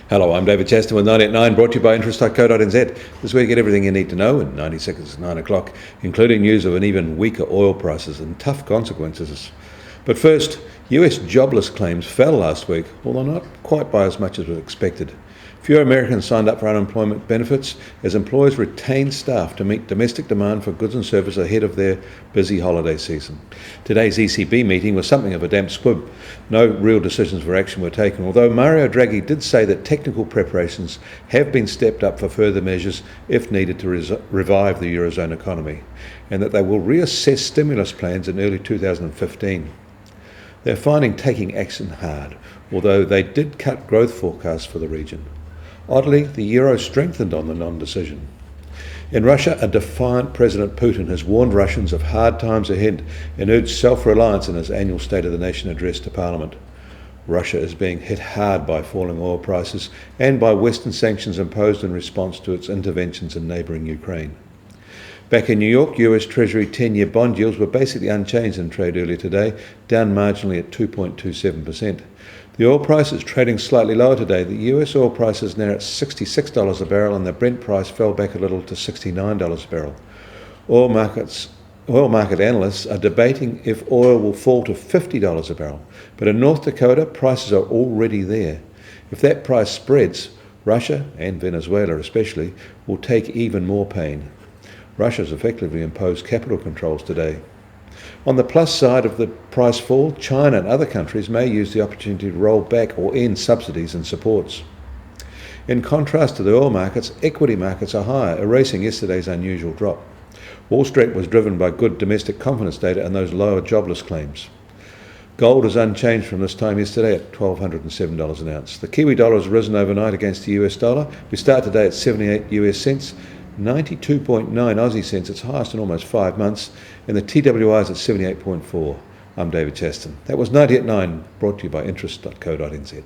Hello, I'm David Chaston with 989, brought to you by interest.co.nz. This is where you get everything you need to know in 90 seconds at 9 o'clock, including news of an even weaker oil prices and tough consequences. But first, US jobless claims fell last week, although not quite by as much as was expected. Fewer Americans signed up for unemployment benefits as employers retained staff to meet domestic demand for goods and services ahead of their busy holiday season. Today's ECB meeting was something of a damp squib. No real decisions for action were taken, although Mario Draghi did say that technical preparations have been stepped up for further measures if needed to revive the Eurozone economy, and that they will reassess stimulus plans in early 2015. They're finding taking action hard, although they did cut growth forecasts for the region. Oddly, the euro strengthened on the non-decision. In Russia, a defiant President Putin has warned Russians of hard times ahead and urged self-reliance in his annual State of the Nation address to Parliament. Russia is being hit hard by falling oil prices and by Western sanctions imposed in response to its interventions in neighbouring Ukraine. Back in New York, US Treasury 10-year bond yields were basically unchanged in trade earlier today, down marginally at 2.27%. The oil price is trading slightly lower today. The US oil price is now at $66 a barrel and the Brent price fell back a little to $69 a barrel. Oil market analysts are debating if oil will fall to $50 a barrel, but in North Dakota, prices are already there. If that price spreads, Russia, and Venezuela especially, will take even more pain. Russia's effectively imposed capital controls today. On the plus side of the price fall, China and other countries may use the opportunity to roll back or end subsidies and supports. In contrast to the oil markets, equity markets are higher, erasing yesterday's unusual drop. Wall Street was driven by good domestic confidence data and those lower jobless claims. Gold is unchanged from this time yesterday at $1,207 an ounce. The Kiwi dollar has risen overnight against the US dollar. We start today at 78 US cents. 92.9 Aussie cents, its highest in almost 5 months, and the TWI is at 78.4. I'm David Chaston. That was 90 at 9, brought to you by interest.co.nz.